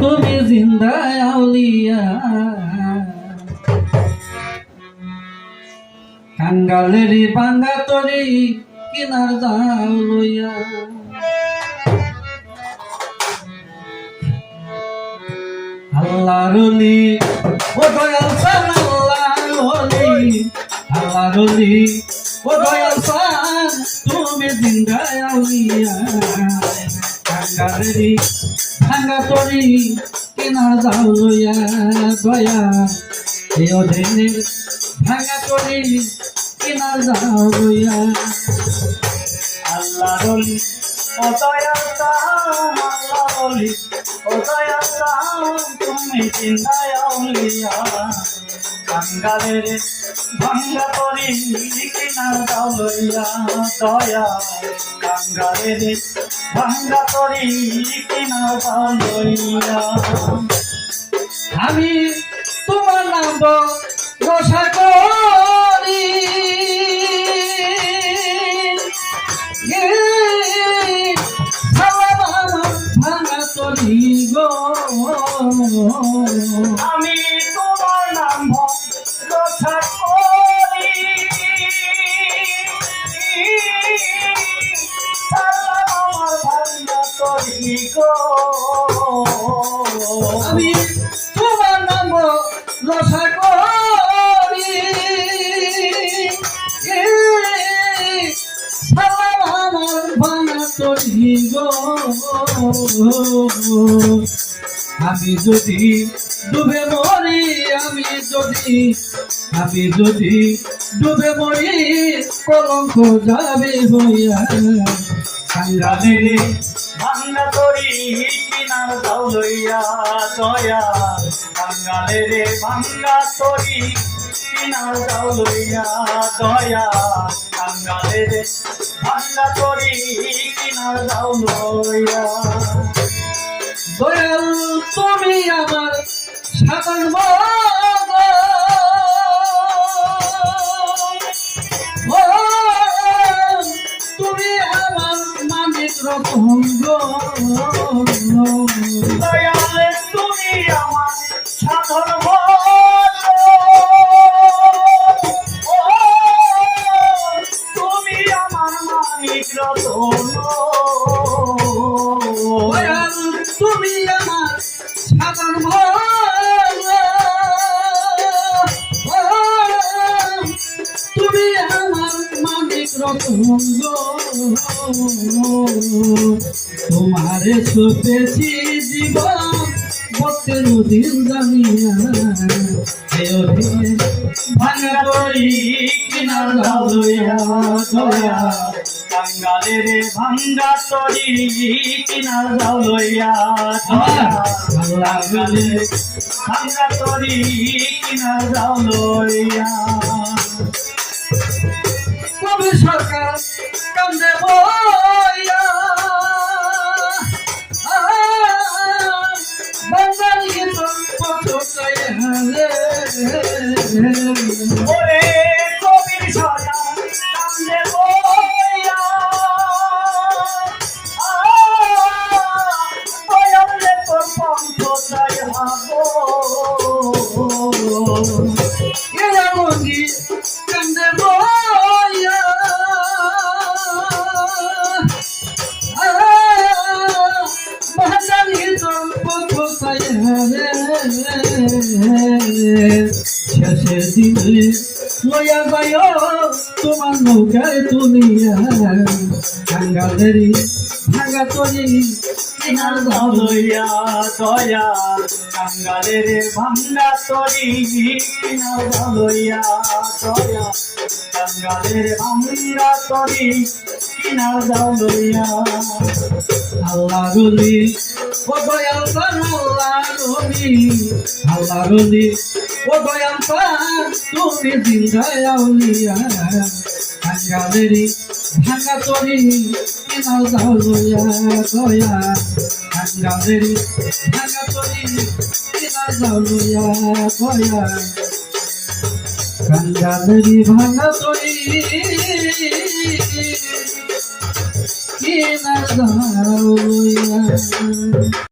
তুমি জিন্দা আউলিয়া কাঙ্গালেরি বাঙ্গা তরি কিনার যাও লইয়া আল্লাহর ওলি ও দয়াল সান আল্লাহর ওলি আল্লাহর ওলি ও দয়াল সান তুমি জিন্দা আউলিয়া কাঙ্গালেরি ভাঙ্গা তরি কিনার যাও লইয়া দয়া এই অধীনের ভাঙ্গা তরি কিনার যাও লইয়া আল্লাহর ওলি ও দয়াল সান আল্লাহর ওলি ও দয়াল সান তুমি জিন্দা আউলিয়া কাঙ্গালের ভাঙ্গা তরি কিনার যাও লইয়া দয়া কাঙ্গালের ভাঙ্গা তরি কিনার যাও লইয়া আমি তোমার নাম রসা করি ভাঙা তরি গো আমি তোমার নাম রক্ষা করি আমার ভাঙ্গা তরি গো আমি তোমার নাম রসা করি আমার ভাঙা তরি গো আমি যদি ডুবে মরি আমি যদি ডুবে মরি কলঙ্ক যাবে হইয়া কাঙ্গালের ভাঙ্গা তরি কিনার যাও লইয়া দয়া কাঙ্গালের ভাঙ্গা তরি কিনার যাও লইয়া দয়া কাঙ্গালের ভাঙ্গা তরি কিনার যাও লইয়া দয়াল তুমি আমার সাধারণ তুমি আমার মানিক রকম দয়াল তুমি আমার সাধন তুমি আমার মানিক রতন দয়াল তুমি আমার সাধারণ তুমি আমার মানিক রকম তোমারে সুপেছি জীবন বতে দিন জানিয়া ভাঙ্গা তরি কিনার যাও লইয়া দয়া কাঙ্গালের ভাঙ্গা তরি কিনার যাও লইয়া দয়া কাঙ্গালের ভাঙ্গা তরি কিনার যাও লইয়া কবি সরকার কান্দে বইয়া বাঙালি তোর পথ ওরে কবির সরকার কান্দে বইয়া দয়ালে তোর পন্থ চাই হাগো এরা মন্দি কান্দে বইয়া বাঙালি তোর পথ শেষের দিনে লইয়া যাইও তোমার নৌকায় তুলিয়া কাঙ্গালেরি ভাঙা তরি কিনার যাও লইয়া দয়া কাঙ্গালের ভাঙ্গা তরি কিনার যাও লইয়া দয়া কাঙ্গালের ভাঙ্গা তরি কিনার যাও লইয়া আল্লাহর ওলি ও দয়াল সান আল্লাহর ওলি ও দয়াল সান তুমি জিন্দা আউলিয়া কাঙ্গালেরি ভাঙা তরি কিনার যাও লইয়া দয়া কাঙ্গালেরি ভাঙা তরি কিনার যাও লইয়া দয়া কাঙ্গালেরি ভাঙা তরি কিনার যাও লইয়া